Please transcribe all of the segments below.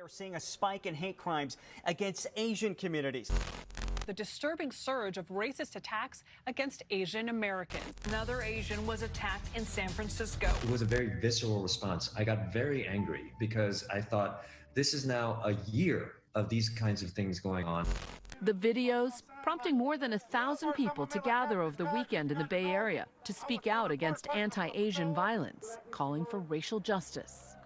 are seeing a spike in hate crimes against Asian communities. The disturbing surge of racist attacks against Asian Americans. Another Asian was attacked in San Francisco. It was a very visceral response. I got very angry because I thought this is now a year of these kinds of things going on. The videos prompting more than 1,000 people to gather over the weekend in the Bay Area to speak out against anti-Asian violence, calling for racial justice.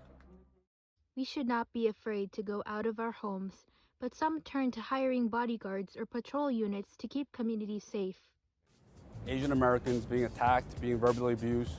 We should not be afraid to go out of our homes, but some turn to hiring bodyguards or patrol units to keep communities safe. Asian Americans being attacked, being verbally abused,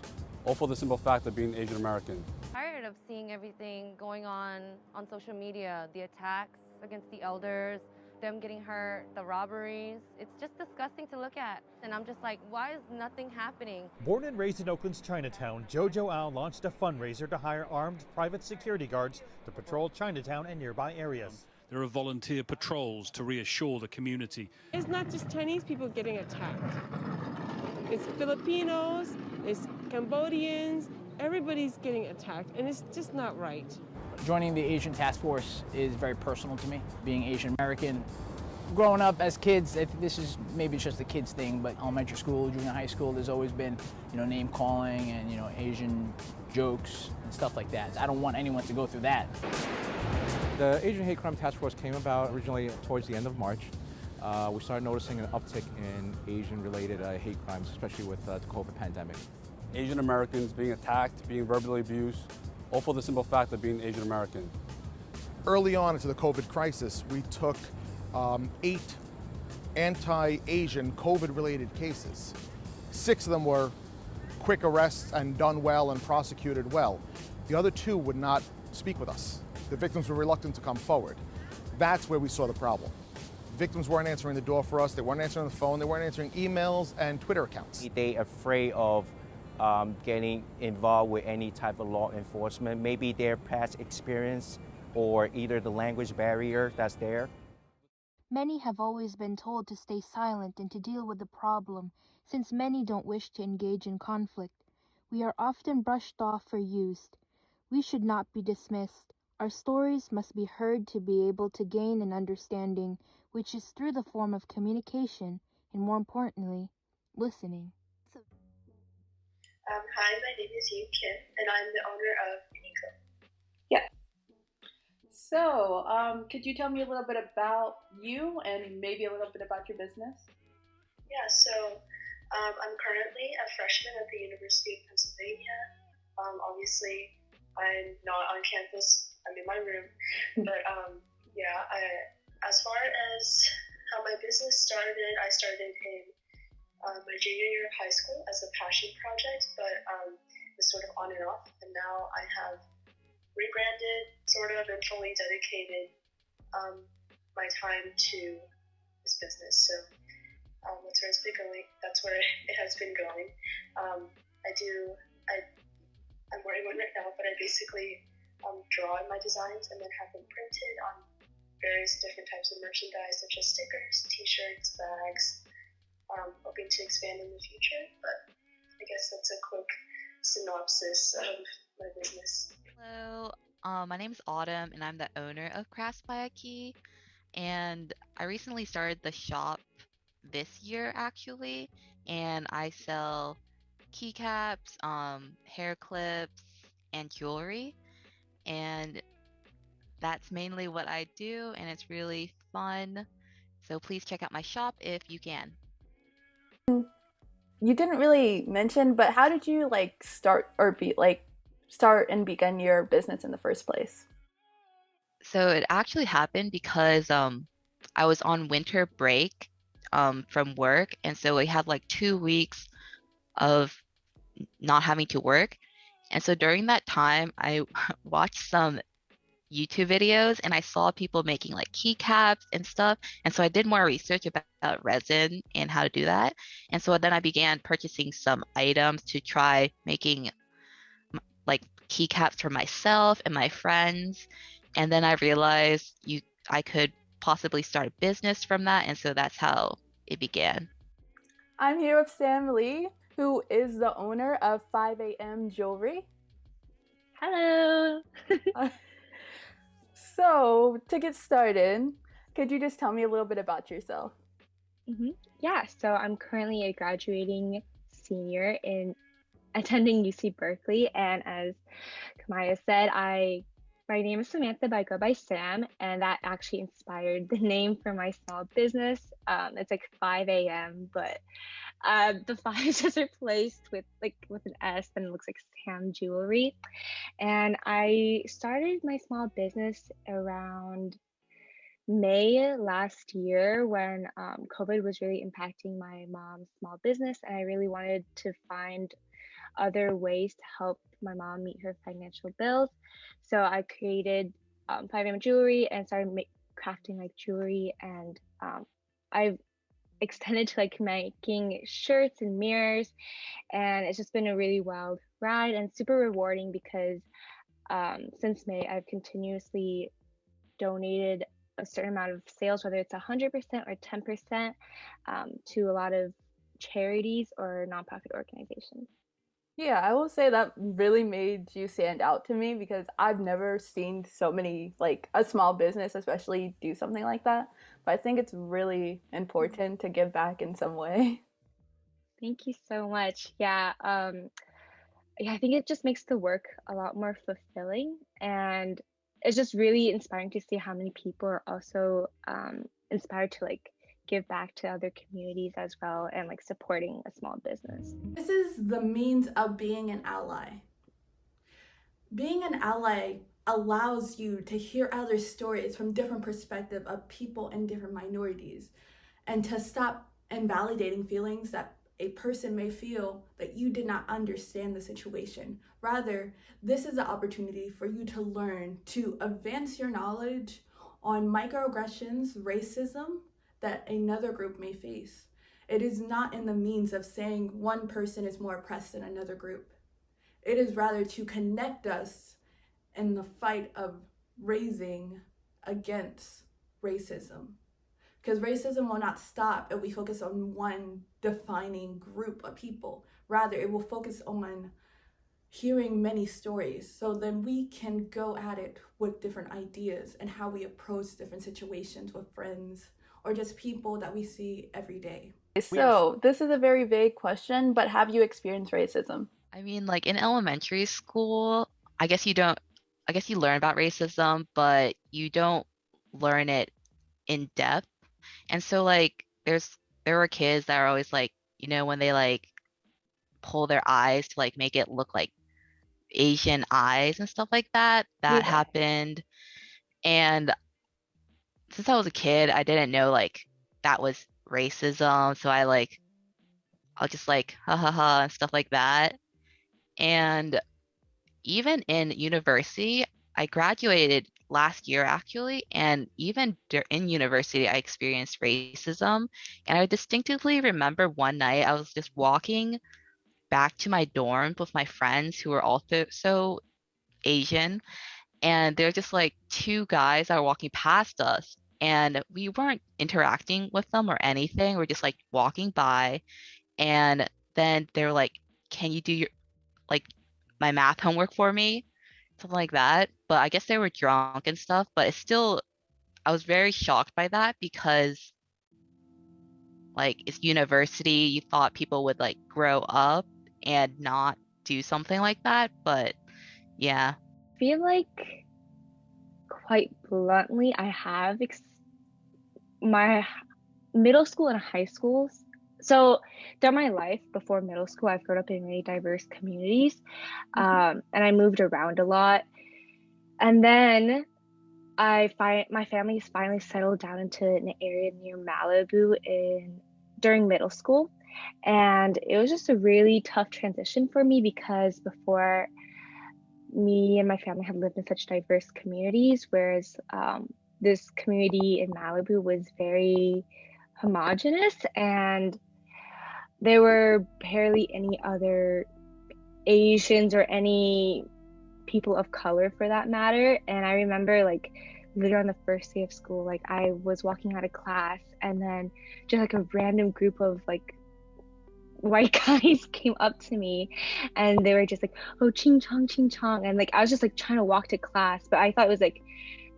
all for the simple fact of being Asian American. Tired of seeing everything going on social media, the attacks against the elders, them getting hurt, the robberies. It's just disgusting to look at. And I'm just like, why is nothing happening? Born and raised in Oakland's Chinatown, Jojo Ao launched a fundraiser to hire armed private security guards to patrol Chinatown and nearby areas. There are volunteer patrols to reassure the community. It's not just Chinese people getting attacked. It's Filipinos, it's Cambodians, everybody's getting attacked, and it's just not right. Joining the Asian Task Force is very personal to me. Being Asian American, growing up as kids, this is maybe just a kids thing, but elementary school, junior high school, there's always been, name calling and, Asian jokes and stuff like that. I don't want anyone to go through that. The Asian Hate Crime Task Force came about originally towards the end of March. We started noticing an uptick in Asian-related hate crimes, especially with the COVID pandemic. Asian Americans being attacked, being verbally abused, all for the simple fact of being Asian American. Early on into the COVID crisis, we took 8 anti-Asian COVID-related cases. 6 of them were quick arrests and done well and prosecuted well. The other 2 would not speak with us. The victims were reluctant to come forward. That's where we saw the problem. Victims weren't answering the door for us, they weren't answering the phone, they weren't answering emails and Twitter accounts. They're afraid of getting involved with any type of law enforcement, maybe their past experience or either the language barrier that's there. Many have always been told to stay silent and to deal with the problem, since many don't wish to engage in conflict. We are often brushed off or used. We should not be dismissed. Our stories must be heard to be able to gain an understanding, which is through the form of communication and, more importantly, listening. Hi, my name is Yune Kim, and I'm the owner of Yune Kim. Yeah. So, could you tell me a little bit about you and maybe a little bit about your business? Yeah, so I'm currently a freshman at the University of Pennsylvania. Obviously, I'm not on campus, I'm in my room, but as far as how my business started, I started in my junior year of high school as a passion project, but it was sort of on and off, and now I have rebranded sort of and fully dedicated my time to this business. So that's where it's been going. That's where it has been going. I'm wearing one right now, but I basically draw in my designs and then have them printed on various different types of merchandise, such as stickers, t-shirts, bags. Hoping to expand in the future, but I guess that's a quick synopsis of my business. Hello, my name is Autumn, and I'm the owner of Crafts by Aki. And I recently started the shop this year, actually, and I sell keycaps, hair clips, and jewelry. And that's mainly what I do, and it's really fun. So please check out my shop if you can. You didn't really mention, but how did you start and begin your business in the first place? So it actually happened because I was on winter break from work, and so we had 2 weeks of not having to work. And so during that time, I watched some YouTube videos and I saw people making keycaps and stuff. And so I did more research about resin and how to do that. And so then I began purchasing some items to try making keycaps for myself and my friends. And then I realized I could possibly start a business from that. And so that's how it began. I'm here with Sam Lee, who is the owner of 5 a.m. Jewelry. Hello. So, to get started, could you just tell me a little bit about yourself? Yeah, so I'm currently a graduating senior in attending UC Berkeley, and as Kamaya said, my name is Samantha, but I go by Sam, and that actually inspired the name for my small business. It's like 5 a.m., but the 5 is just replaced with an S, and it looks like Sam Jewelry. And I started my small business around May last year when COVID was really impacting my mom's small business, and I really wanted to find other ways to help my mom meet her financial bills. So I created 5M Jewelry and started crafting like jewelry, and I've extended to like making shirts and mirrors, and it's just been a really wild ride and super rewarding because since May I've continuously donated a certain amount of sales, whether it's 100% or 10%, to a lot of charities or nonprofit organizations. Yeah, I will say that really made you stand out to me because I've never seen so many, like a small business especially, do something like that. But I think it's really important to give back in some way. Thank you so much. Yeah, I think it just makes the work a lot more fulfilling, and it's just really inspiring to see how many people are also inspired to like give back to other communities as well and like supporting a small business. This is the means of being an ally. Being an ally allows you to hear other stories from different perspectives of people in different minorities, and to stop invalidating feelings that a person may feel that you did not understand the situation. Rather, this is an opportunity for you to learn, to advance your knowledge on microaggressions, racism that another group may face. It is not in the means of saying one person is more oppressed than another group. It is rather to connect us in the fight of raising against racism. Because racism will not stop if we focus on one defining group of people. Rather, it will focus on hearing many stories, so then we can go at it with different ideas and how we approach different situations with friends or just people that we see every day. So, this is a very vague question, but have you experienced racism? I mean, like in elementary school, I guess you learn about racism, but you don't learn it in depth. And so like there were kids that are always like, when they like pull their eyes to like make it look like Asian eyes and stuff like that, that happened. And since I was a kid, I didn't know like that was racism. So I'll just like ha ha ha and stuff like that. And even in university, I graduated last year actually, and even in university, I experienced racism. And I distinctively remember one night I was just walking back to my dorm with my friends who were also Asian, and they're just like two guys that were walking past us, and we weren't interacting with them or anything. We're just like walking by, and then they're like, "Can you do your my math homework for me?" Something like that. But I guess they were drunk and stuff, but I was very shocked by that because like it's university, you thought people would like grow up and not do something like that, but yeah. I feel like quite bluntly, I have my middle school and high schools. So throughout my life before middle school, I've grown up in really diverse communities, and I moved around a lot. And then my family's finally settled down into an area near Malibu during middle school, and it was just a really tough transition for me because before, me and my family had lived in such diverse communities, whereas this community in Malibu was very homogenous, and there were barely any other Asians or any people of color for that matter. And I remember like literally on the first day of school, like I was walking out of class and then just like a random group of like white guys came up to me and they were just like, "Oh, ching chong," and like I was just like trying to walk to class, but I thought it was like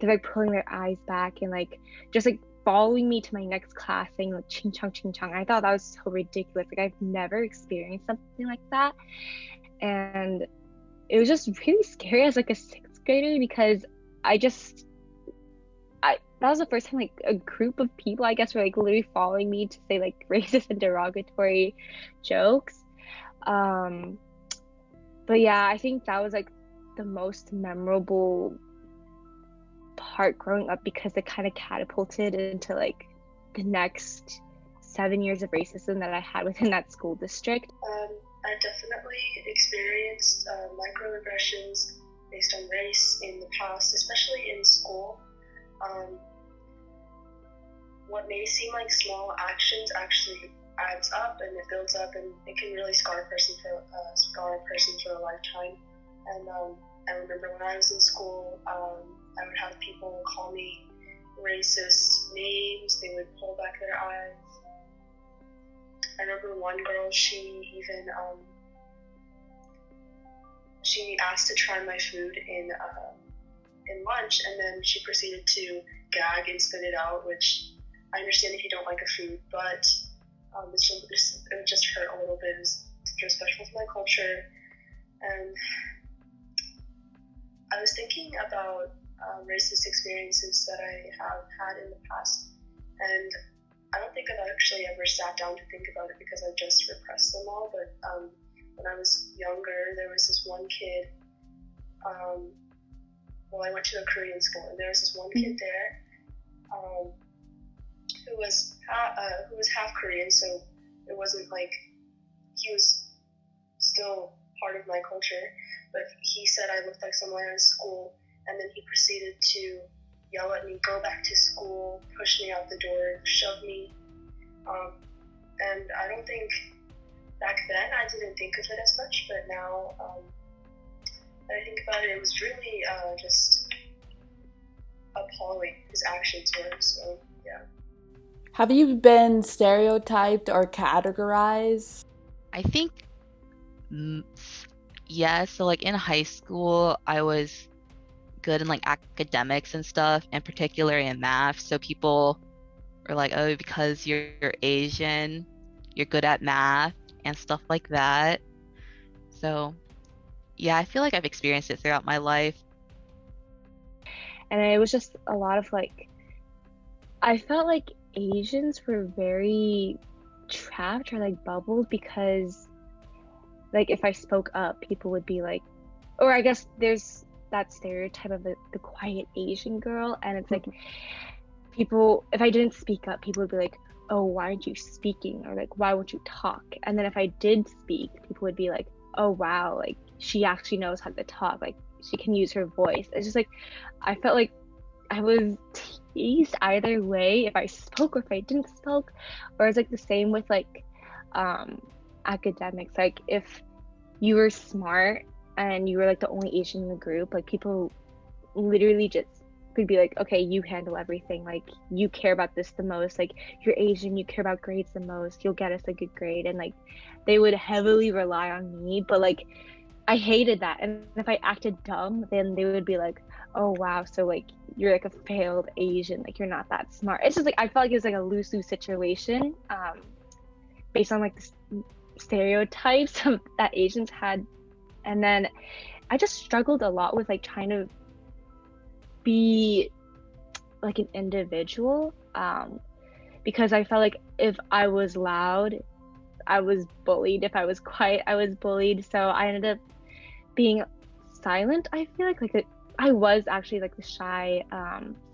they're like pulling their eyes back and like just like following me to my next class saying like ching chong. I thought that was so ridiculous. Like I've never experienced something like that. And it was just really scary as like a sixth grader because that was the first time like a group of people I guess were like literally following me to say like racist and derogatory jokes. But yeah, I think that was like the most memorable part growing up because it kind of catapulted into like the next 7 years of racism that I had within that school district. I definitely experienced microaggressions based on race in the past, especially in school. What may seem like small actions actually adds up and it builds up, and it can really scar a person for a lifetime. And I remember when I was in school, I would have people call me racist names. They would pull back their eyes. I remember one girl, she even she asked to try my food in lunch, and then she proceeded to gag and spit it out, which I understand if you don't like a food, but it just hurt a little bit. It was disrespectful to my culture. And I was thinking about racist experiences that I have had in the past, and I don't think I've actually ever sat down to think about it because I've just repressed them all. But when I was younger, there was this one kid. I went to a Korean school, and there was this one kid there who was half Korean, so it wasn't like he was still part of my culture. But he said I looked like someone at school, and then he proceeded to yell at me, go back to school, push me out the door, shove me. And I don't think back then I didn't think of it as much, but now that I think about it, it was really just appalling. His actions were, so yeah. Have you been stereotyped or categorized? I think yes. So like in high school, I was good in like academics and stuff, and particularly in math. So people were like, oh, because you're Asian, you're good at math and stuff like that. So yeah, I feel like I've experienced it throughout my life. And it was just a lot of like, I felt like Asians were very trapped or like bubbled because like if I spoke up, people would be like, or I guess there's that stereotype of the quiet Asian girl, and it's like people, if I didn't speak up, people would be like, oh, why aren't you speaking, or like, why won't you talk? And then if I did speak, people would be like, oh wow, like she actually knows how to talk, like she can use her voice. It's just like I felt like I was teased either way if I spoke or if I didn't spoke. Or it's like the same with like academics. Like if you were smart and you were like the only Asian in the group, like people literally just could be like, okay, you handle everything, like you care about this the most, like you're Asian, you care about grades the most, you'll get us a good grade. And like they would heavily rely on me, but like I hated that. And if I acted dumb, then they would be like, oh wow, so like you're like a failed Asian, like you're not that smart. It's just like I felt like it was like a lose situation based on like the stereotypes that Asians had. And then I just struggled a lot with like trying to be like an individual because I felt like if I was loud, I was bullied. If I was quiet, I was bullied. So I ended up being silent. I feel like I was actually like the shy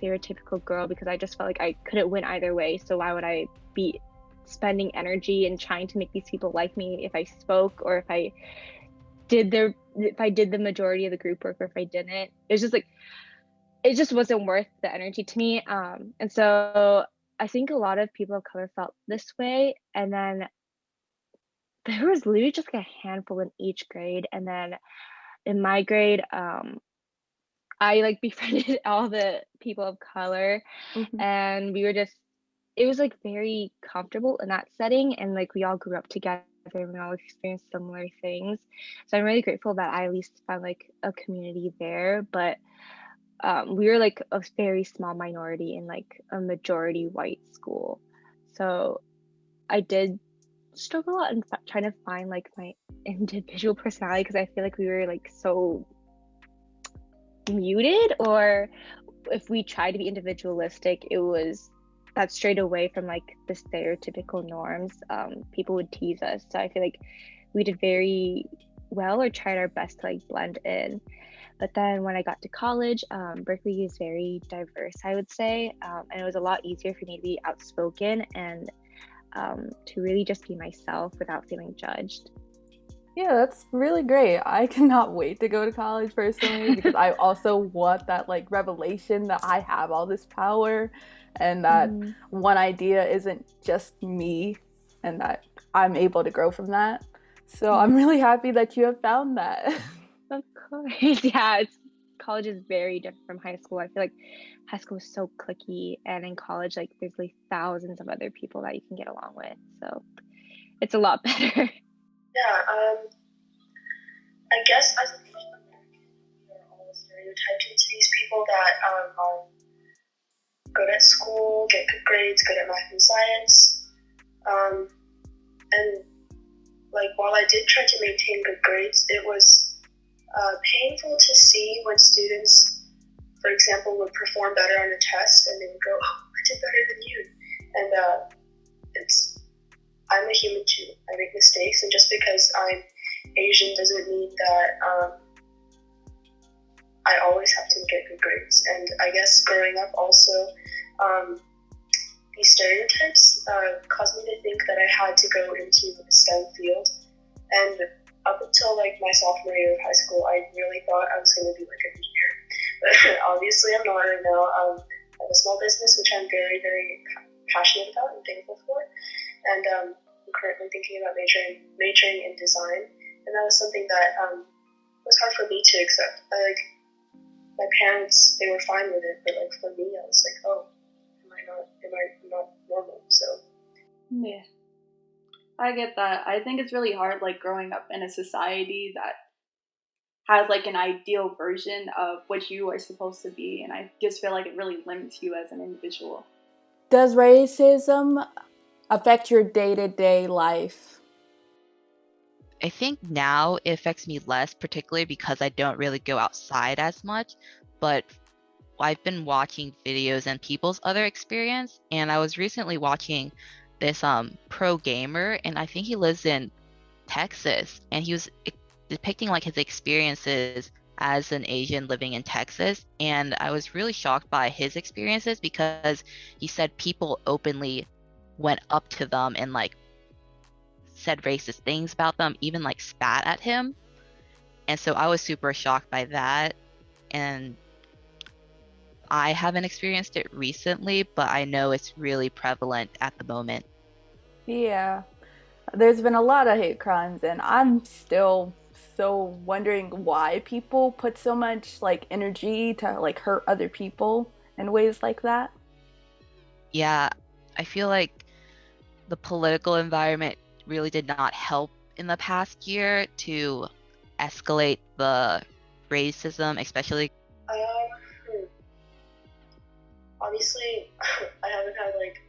stereotypical girl because I just felt like I couldn't win either way. So why would I be spending energy and trying to make these people like me if I spoke, or if I did the majority of the group work, or if I didn't? It was just like it just wasn't worth the energy to me. And so I think a lot of people of color felt this way. And then there was literally just like a handful in each grade. And then in my grade, I like befriended all the people of color, and it was like very comfortable in that setting. And like we all grew up together and we all experienced similar things. So I'm really grateful that I at least found like a community there. But we were like a very small minority in like a majority white school. So I did struggle a lot in trying to find like my individual personality, because I feel like we were like so muted, or if we tried to be individualistic, it was that strayed away from like the stereotypical norms. People would tease us. So I feel like we did very well, or tried our best to like blend in. But then when I got to college, Berkeley is very diverse, I would say. And it was a lot easier for me to be outspoken and to really just be myself without feeling judged. Yeah, that's really great. I cannot wait to go to college personally, because I also want that like revelation that I have all this power, and that one idea isn't just me, and that I'm able to grow from that. So I'm really happy that you have found that. Of course. Yeah, college is very different from high school. I feel like high school is so cliquey, and in college, like there's like thousands of other people that you can get along with. So it's a lot better. Yeah, I guess as an Asian American, we are all stereotyped into these people that are good at school, get good grades, good at math and science. And like, while I did try to maintain good grades, it was painful to see when students, for example, would perform better on a test and they would go, "Oh, I did better than you." And I'm a human too. I make mistakes, and just because I'm Asian doesn't mean that I always have to get good grades. And I guess growing up also, these stereotypes caused me to think that I had to go into a STEM field. And up until like my sophomore year of high school, I really thought I was going to be like an engineer. But obviously I'm not right now. I have a small business, which I'm very, very passionate about and thankful for. And I'm currently thinking about majoring in design. And that was something that was hard for me to accept. My parents, they were fine with it, but like for me, I was like, oh, am I not normal? So yeah, I get that. I think it's really hard, like growing up in a society that has like an ideal version of what you are supposed to be, and I just feel like it really limits you as an individual. Does racism affect your day-to-day life? I think now it affects me less, particularly because I don't really go outside as much, but I've been watching videos and people's other experience, and I was recently watching this pro gamer, and I think he lives in Texas, and he was depicting like his experiences as an Asian living in Texas, and I was really shocked by his experiences, because he said people openly went up to them and like said racist things about them, even like spat at him. And so I was super shocked by that, and I haven't experienced it recently, but I know it's really prevalent at the moment. Yeah, there's been a lot of hate crimes, and I'm still so wondering why people put so much like energy to like hurt other people in ways like that. Yeah, I feel like the political environment really did not help in the past year to escalate the racism, especially. Obviously, I haven't had like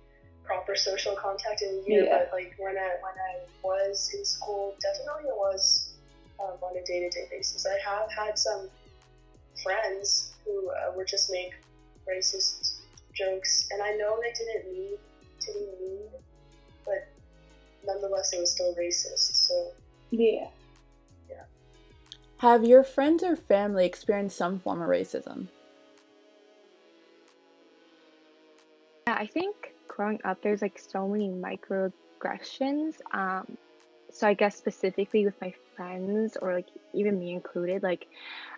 proper social contact in a year, but like when I was in school, definitely it was on a day-to-day basis. I have had some friends who would just make racist jokes, and I know they didn't mean to be mean, but nonetheless, it was still racist. So yeah. Have your friends or family experienced some form of racism? Yeah, I think growing up, there's like so many microaggressions. So I guess specifically with my friends, or like even me included, like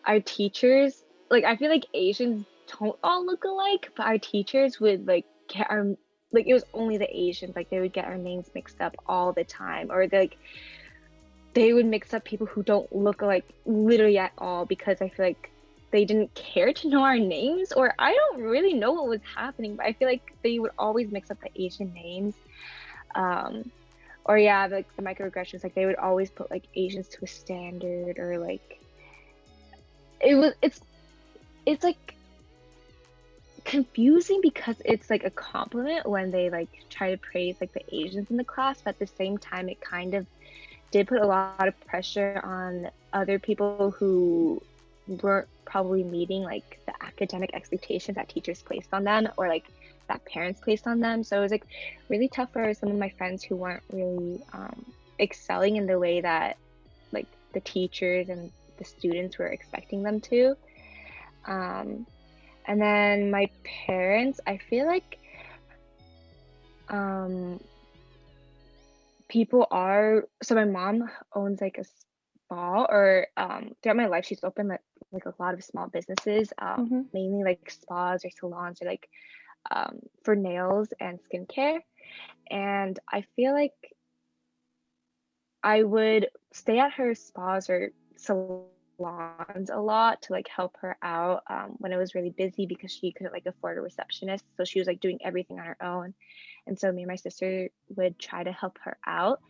our teachers, like I feel like Asians don't all look alike, but our teachers would like get our, like it was only the Asians, like they would get our names mixed up all the time, or they would mix up people who don't look alike literally at all, because I feel like they didn't care to know our names, or I don't really know what was happening, but I feel like they would always mix up the Asian names. Or yeah, like the microaggressions, like they would always put like Asians to a standard, or like it's like confusing because it's like a compliment when they like try to praise like the Asians in the class, but at the same time it kind of did put a lot of pressure on other people who weren't probably meeting like the academic expectations that teachers placed on them or like that parents placed on them. So it was like really tough for some of my friends who weren't really excelling in the way that like the teachers and the students were expecting them to. And then my parents, I feel like people are, so my mom owns like a spa, or throughout my life she's opened like a lot of small businesses, mainly like spas or salons or like for nails and skincare. And I feel like I would stay at her spas or salons a lot to like help her out when it was really busy because she couldn't like afford a receptionist. So she was like doing everything on her own. And so me and my sister would try to help her out.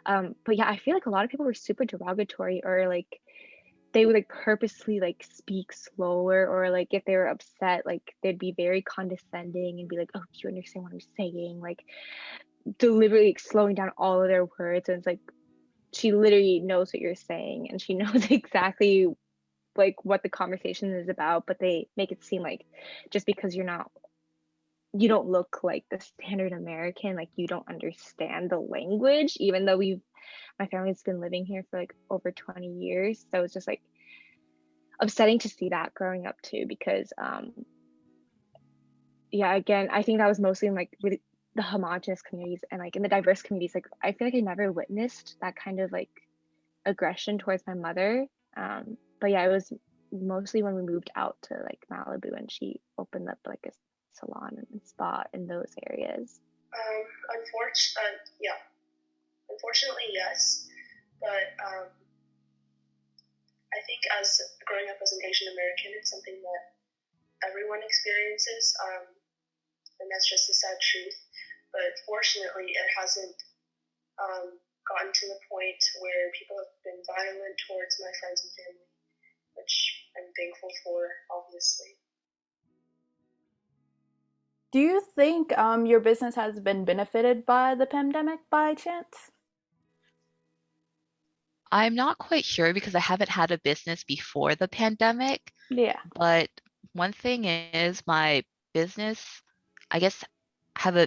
But yeah, I feel like a lot of people were super derogatory, or like they would like purposely like speak slower, or like if they were upset, like they'd be very condescending and be like, oh, do you understand what I'm saying? Like deliberately like, slowing down all of their words. And it's like, she literally knows what you're saying and she knows exactly like what the conversation is about, but they make it seem like just because you don't look like the standard American, like you don't understand the language, even though my family's been living here for like over 20 years. So it's just like upsetting to see that growing up too, because yeah, again, I think that was mostly in like really the homogenous communities, and like in the diverse communities, like I feel like I never witnessed that kind of like aggression towards my mother. But yeah, it was mostly when we moved out to like Malibu and she opened up like a salon and spa in those areas. Unfortunately, yes. But I think as growing up as an Asian American, it's something that everyone experiences, and that's just the sad truth. But fortunately, it hasn't gotten to the point where people have been violent towards my friends and family, which I'm thankful for, obviously. Do you think your business has been benefited by the pandemic by chance? I'm not quite sure because I haven't had a business before the pandemic. Yeah. But one thing is my business, I guess, have a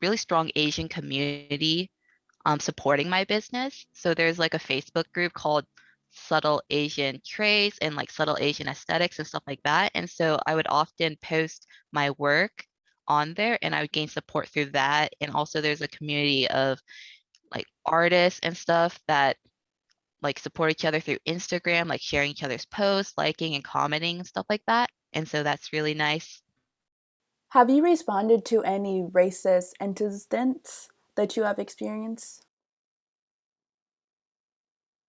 really strong Asian community supporting my business. So there's like a Facebook group called Subtle Asian Traits and like Subtle Asian Aesthetics and stuff like that. And so I would often post my work on there and I would gain support through that. And also there's a community of like artists and stuff that like support each other through Instagram, like sharing each other's posts, liking and commenting and stuff like that. And so that's really nice. Have you responded to any racist incidents that you have experienced?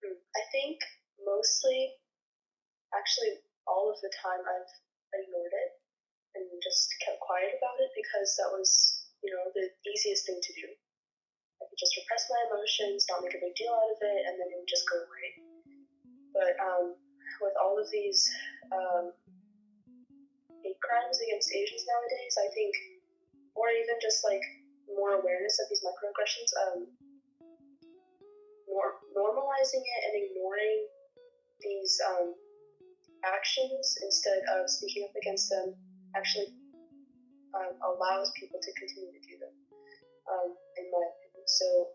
I think mostly, actually all of the time, I've ignored it and just kept quiet about it because that was, the easiest thing to do. I could just repress my emotions, not make a big deal out of it, and then it would just go away. But with all of these hate crimes against Asians nowadays, I think, or even just like more awareness of these microaggressions, normalizing it and ignoring these actions instead of speaking up against them actually allows people to continue to do them, in my opinion. So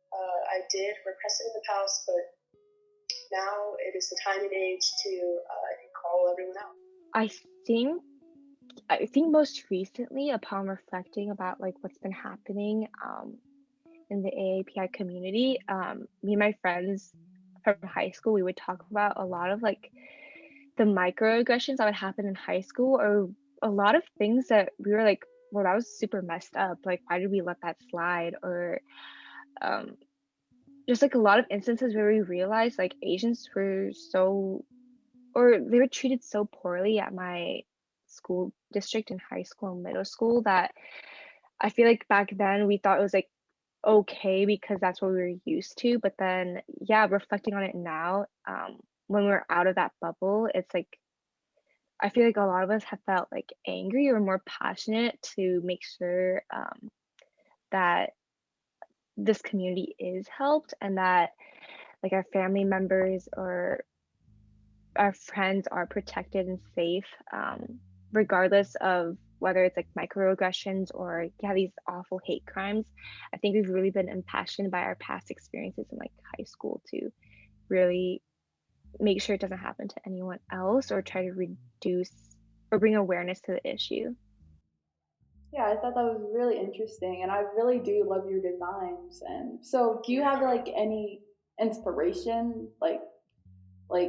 I did repress it in the past, but now it is the time and age to call everyone out. I think most recently, upon reflecting about like what's been happening in the AAPI community, me and my friends from high school, we would talk about a lot of like the microaggressions that would happen in high school, or a lot of things that we were like, well, that was super messed up. Like, why did we let that slide? Or just like a lot of instances where we realized like Asians were they were treated so poorly at my school district in high school and middle school that I feel like back then we thought it was like okay because that's what we were used to. But then, yeah, reflecting on it now, when we're out of that bubble, it's like I feel like a lot of us have felt like angry or more passionate to make sure that this community is helped and that like our family members or our friends are protected and safe, regardless of whether it's like microaggressions or yeah, these awful hate crimes. I think we've really been impassioned by our past experiences in like high school to really make sure it doesn't happen to anyone else or try to reduce or bring awareness to the issue. Yeah, I thought that was really interesting, and I really do love your designs. And so, do you have like any inspiration, like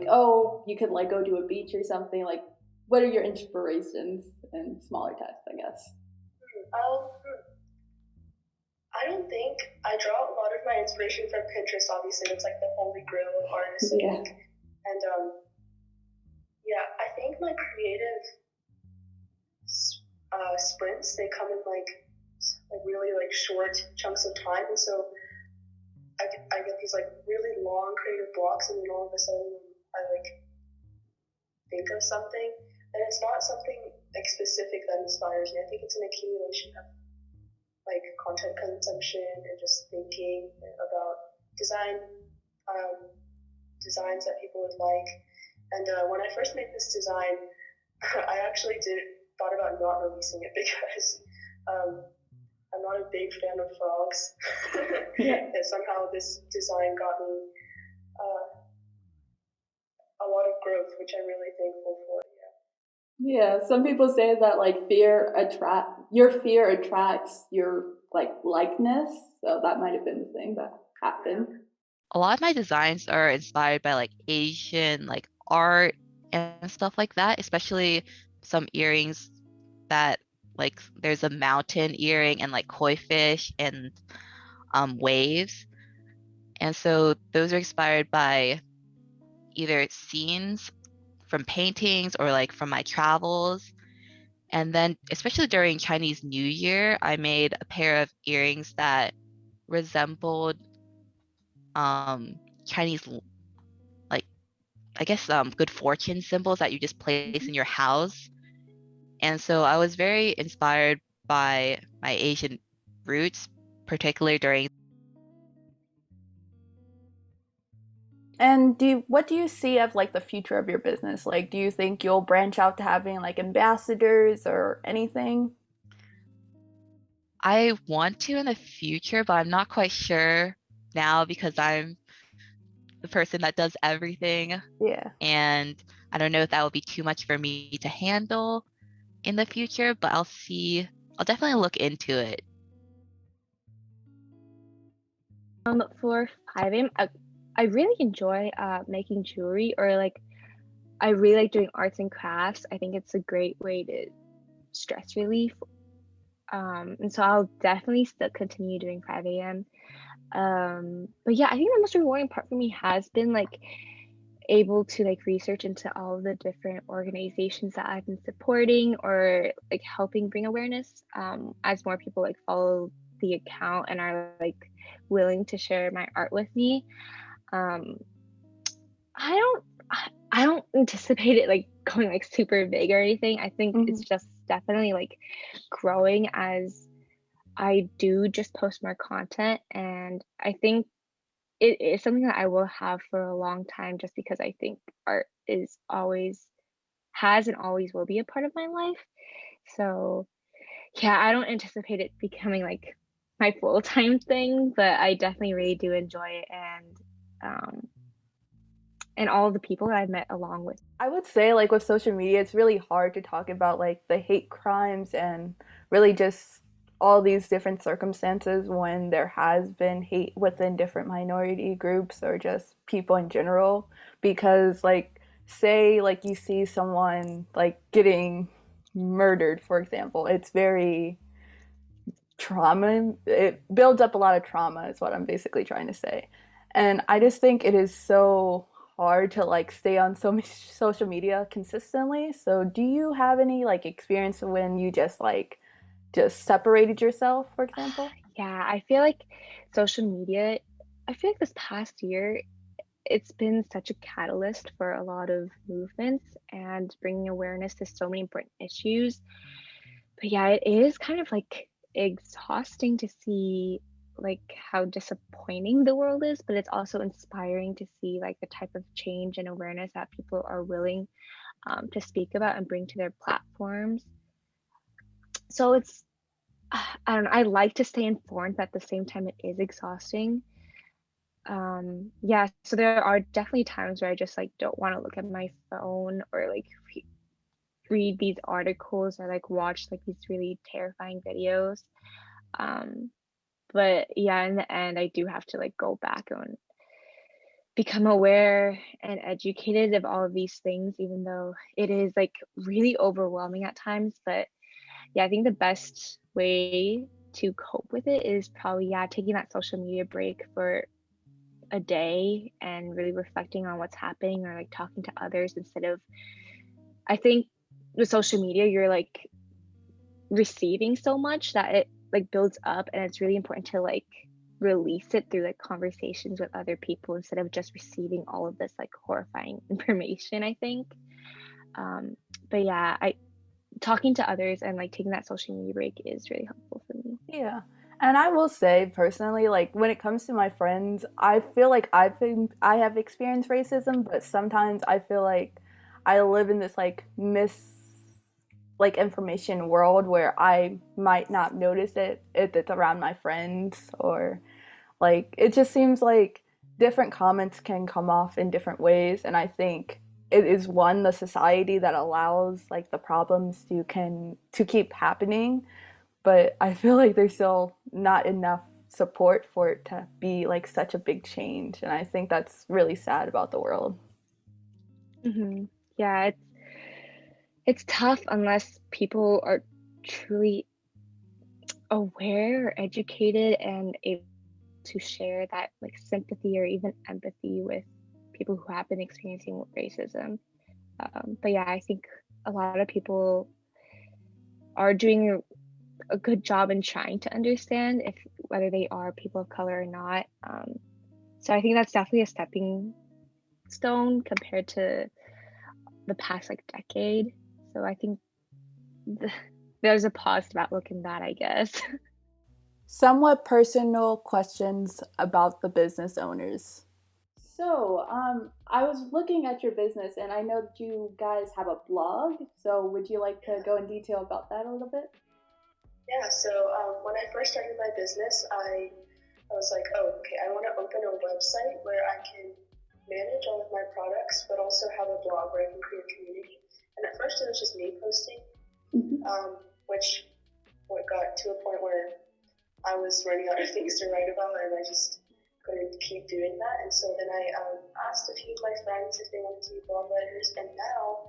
oh, you could like go to a beach or something? Like, what are your inspirations in smaller tests, I guess? I don't think I draw a lot of my inspiration from Pinterest. Obviously, it's like the holy grail of artists. Yeah. And yeah, I think my creative sprints, they come in like really like short chunks of time, and so I get these like really long creative blocks, and then all of a sudden I like think of something, and it's not something like specific that inspires me. I think it's an accumulation of like content consumption and just thinking about designs that people would like. And when I first made this design, I actually thought about not releasing it because I'm not a big fan of frogs. Yeah. And somehow this design got me a lot of growth, which I'm really thankful for. Yeah, some people say that like your fear attracts your like likeness, so that might have been the thing that happened. A lot of my designs are inspired by like Asian like art and stuff like that, especially some earrings that like there's a mountain earring and like koi fish and waves. And so those are inspired by either scenes from paintings or like from my travels. And then especially during Chinese New Year, I made a pair of earrings that resembled Chinese like I guess good fortune symbols that you just place in your house. And so I was very inspired by my Asian roots, particularly during. And what do you see as like the future of your business? Like, do you think you'll branch out to having like ambassadors or anything? I want to in the future, but I'm not quite sure now because I'm the person that does everything. Yeah. And I don't know if that would be too much for me to handle in the future, but I'll see. I'll definitely look into it. For 5am, I really enjoy making jewelry, or like I really like doing arts and crafts. I think it's a great way to stress relief. And so I'll definitely still continue doing 5am. But yeah, I think the most rewarding part for me has been like able to like research into all of the different organizations that I've been supporting or like helping bring awareness, as more people like follow the account and are like willing to share my art with me. I don't anticipate it like going like super big or anything. I think it's just definitely like growing as I do just post more content, and I think it is something that I will have for a long time just because I think art is always has and always will be a part of my life. So yeah, I don't anticipate it becoming like my full-time thing, but I definitely really do enjoy it, and all the people that I've met along with. I would say like with social media, it's really hard to talk about like the hate crimes and really just all these different circumstances when there has been hate within different minority groups or just people in general. Because like say like you see someone like getting murdered, for example, it's very it builds up a lot of trauma is what I'm basically trying to say. And I just think it is so hard to like stay on so much social media consistently. So do you have any like experience when you just separated yourself, for example? Yeah, I feel like social media, I feel like this past year it's been such a catalyst for a lot of movements and bringing awareness to so many important issues. But yeah, it is kind of like exhausting to see like how disappointing the world is, but it's also inspiring to see like the type of change and awareness that people are willing to speak about and bring to their platforms. So it's, I don't know, I like to stay informed, but at the same time, it is exhausting. Yeah, so there are definitely times where I just like don't want to look at my phone or like read these articles or like watch like these really terrifying videos. But yeah, in the end, I do have to like go back and become aware and educated of all of these things, even though it is like really overwhelming at times. But yeah, I think the best way to cope with it is probably, yeah, taking that social media break for a day and really reflecting on what's happening or like talking to others instead of, I think with social media, you're like receiving so much that it like builds up, and it's really important to like release it through like conversations with other people instead of just receiving all of this like horrifying information, I think. But yeah, I talking to others and like taking that social media break is really helpful for me. Yeah. And I will say personally, like when it comes to my friends, I feel like I have experienced racism, but sometimes I feel like I live in this like information world where I might not notice it if it's around my friends, or like it just seems like different comments can come off in different ways, and I think it is the society that allows like the problems to keep happening, but I feel like there's still not enough support for it to be like such a big change, and I think that's really sad about the world. Yeah, it's tough unless people are truly aware or educated and able to share that like sympathy or even empathy with people who have been experiencing racism. But yeah, I think a lot of people are doing a good job in trying to understand if whether they are people of color or not. So I think that's definitely a stepping stone compared to the past like decade. So I think there's a positive outlook in that, I guess. Somewhat personal questions about the business owners. So, I was looking at your business and I know that you guys have a blog. So would you like to go in detail about that a little bit? Yeah, so when I first started my business, I was like, oh, okay, I want to open a website where I can manage all of my products, but also have a blog where I can create a community. And at first it was just me posting, which got to a point where I was running out of things to write about, and I just couldn't keep doing that. And so then I asked a few of my friends if they wanted to be blog writers, and now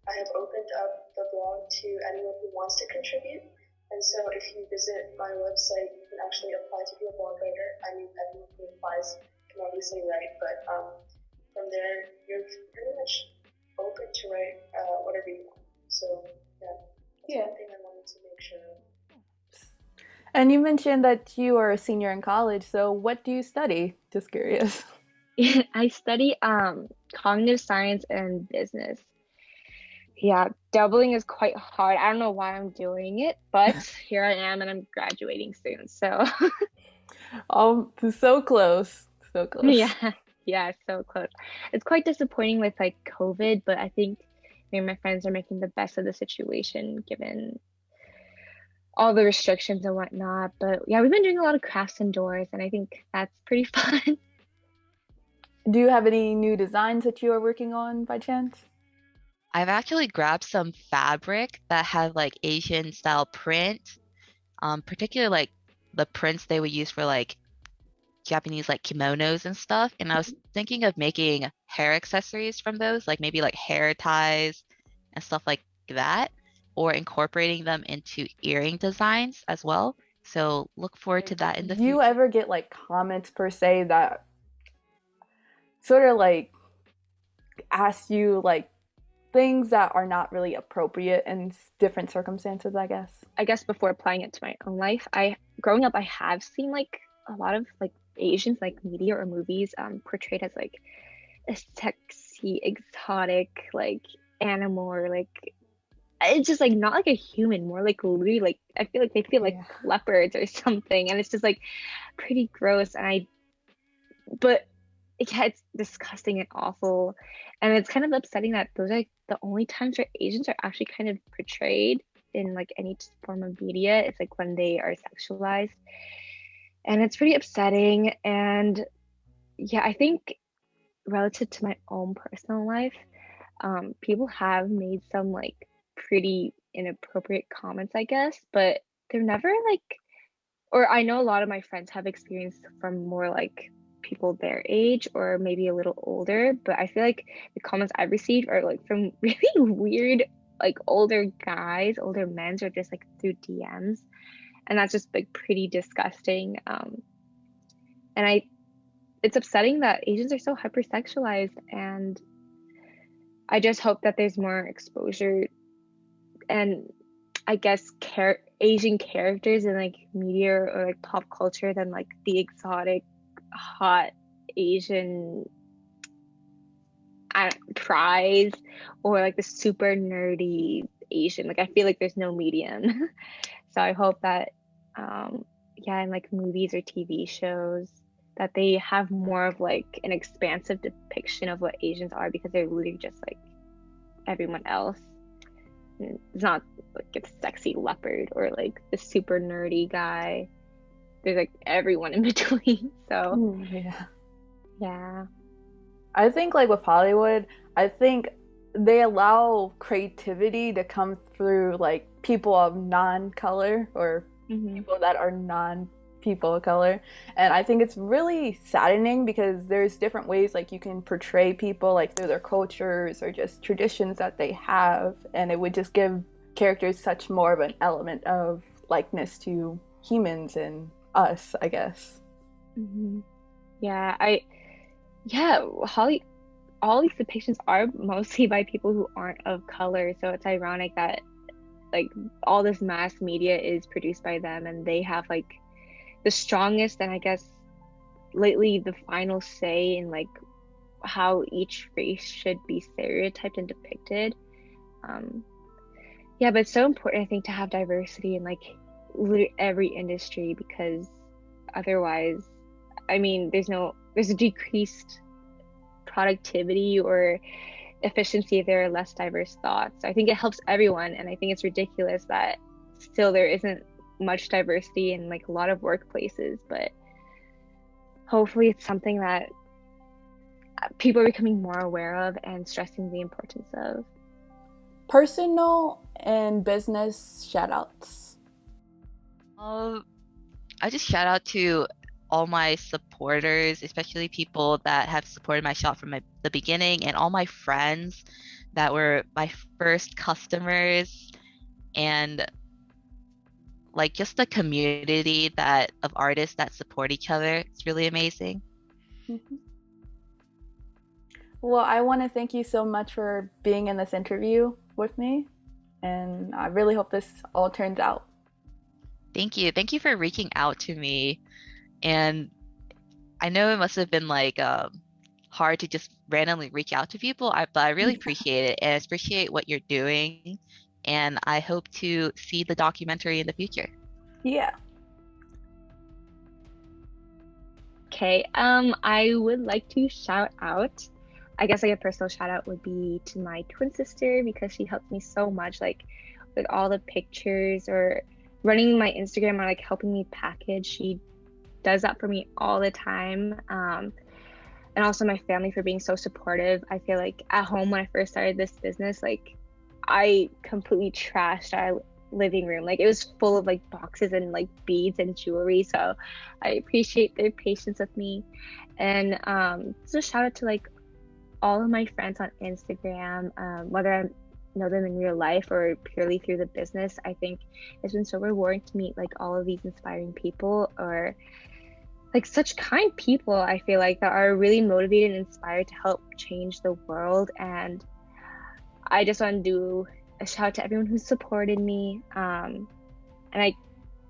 I have opened up the blog to anyone who wants to contribute. And so if you visit my website, you can actually apply to be a blog writer. I mean, everyone who applies can obviously write, but from there, you're pretty much open to write whatever you want. So yeah, that's one thing I wanted to make sure of. And you mentioned that you are a senior in college, so what do you study? Just curious. I study cognitive science and business. Yeah, doubling is quite hard. I don't know why I'm doing it, but here I am and I'm graduating soon. So so close. So close. Yeah, so close. It's quite disappointing with like COVID, but I think my friends are making the best of the situation given all the restrictions and whatnot. But yeah, we've been doing a lot of crafts indoors, and I think that's pretty fun. Do you have any new designs that you are working on by chance? I've actually grabbed some fabric that had like Asian style print, particularly like the prints they would use for like Japanese like kimonos and stuff. And I was thinking of making hair accessories from those, like maybe like hair ties and stuff like that, or incorporating them into earring designs as well. So look forward to that in the future. Do you ever get like comments per se that sort of like ask you like things that are not really appropriate in different circumstances, I guess before applying it to my own life, growing up, I have seen like a lot of like Asians, like media or movies, portrayed as like a sexy, exotic, like animal, or like it's just like not like a human, more like literally like I feel like they feel like leopards or something, and it's just like pretty gross. But yeah, it's disgusting and awful, and it's kind of upsetting that those are like the only times where Asians are actually kind of portrayed in like any form of media. It's like when they are sexualized, and it's pretty upsetting. And yeah, I think relative to my own personal life, people have made some like pretty inappropriate comments, I guess, but they're never like, or I know a lot of my friends have experienced from more like people their age or maybe a little older, but I feel like the comments I've received are like from really weird, like older guys, older men, or just like through DMs, and that's just like pretty disgusting. And it's upsetting that Asians are so hypersexualized, and I just hope that there's more exposure and I guess Asian characters in like media or like pop culture than like the exotic, hot Asian prize, or like the super nerdy Asian. Like I feel like there's no medium. So I hope that in like movies or TV shows that they have more of like an expansive depiction of what Asians are, because they're literally just like everyone else. And it's not like a sexy leopard or like the super nerdy guy. There's like everyone in between. So yeah. I think like with Hollywood, I think they allow creativity to come through like people of non-color or people that are non-people of color. And I think it's really saddening because there's different ways like you can portray people like through their cultures or just traditions that they have, and it would just give characters such more of an element of likeness to humans and us, I guess. All these depictions are mostly by people who aren't of color, so it's ironic that like all this mass media is produced by them, and they have like the strongest and I guess lately the final say in like how each race should be stereotyped and depicted. But it's so important, I think, to have diversity in like literally every industry, because otherwise, I mean, there's a decreased productivity or efficiency if there are less diverse thoughts. I think it helps everyone, and I think it's ridiculous that still there isn't much diversity in like a lot of workplaces, but hopefully it's something that people are becoming more aware of and stressing the importance of. Personal and business shoutouts. I just shout out to all my supporters, especially people that have supported my shop from the beginning, and all my friends that were my first customers, and like just the community of artists that support each other. It's really amazing. Well, I want to thank you so much for being in this interview with me, and I really hope this all turns out. Thank you. Thank you for reaching out to me. And I know it must have been like hard to just randomly reach out to people, but I really appreciate it, and I appreciate what you're doing, and I hope to see the documentary in the future. Yeah. Okay, I would like to shout out, I guess like a personal shout out would be to my twin sister, because she helped me so much, like with all the pictures or running my Instagram or like helping me package. She does that for me all the time. And also my family for being so supportive. I feel like at home when I first started this business, like I completely trashed our living room. Like it was full of like boxes and like beads and jewelry. So I appreciate their patience with me. And just a shout out to like all of my friends on Instagram, whether I know them in real life or purely through the business. I think it's been so rewarding to meet like all of these inspiring people, or like such kind people, I feel like, that are really motivated and inspired to help change the world. And I just want to do a shout out to everyone who supported me. And I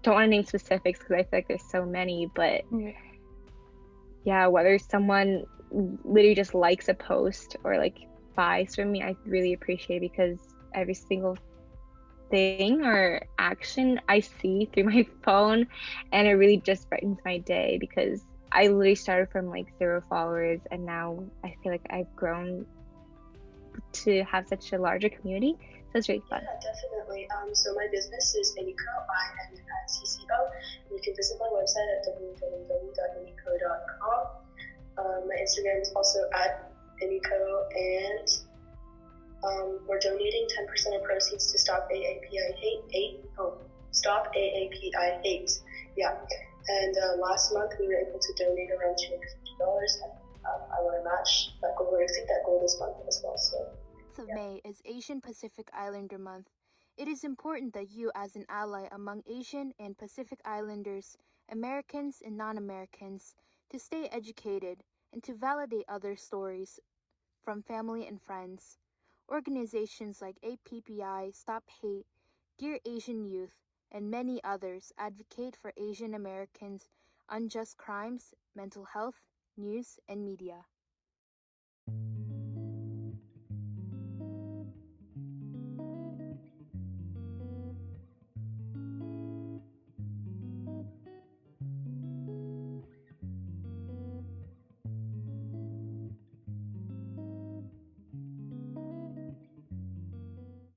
don't want to name specifics because I feel like there's so many, but yeah, whether someone literally just likes a post or like buys from me, I really appreciate it because every single thing or action I see through my phone, and it really just brightens my day because I literally started from like 0 followers and now I feel like I've grown to have such a larger community. So it's really fun. Yeah, definitely. So my business is Iniko, INCCO. You can visit my website at www.iniko.com. My Instagram is also at Iniko, and we're donating 10% of proceeds to Stop AAPI Hate. Stop AAPI Hate. Yeah. And last month we were able to donate around $250, and I want to match that goal. We're going to exceed that goal this month as well. So. Of May is Asian Pacific Islander Month. It is important that you, as an ally among Asian and Pacific Islanders, Americans and non-Americans, to stay educated and to validate other stories from family and friends. Organizations like APPI, Stop Hate, Dear Asian Youth, and many others advocate for Asian Americans' unjust crimes, mental health, news, and media.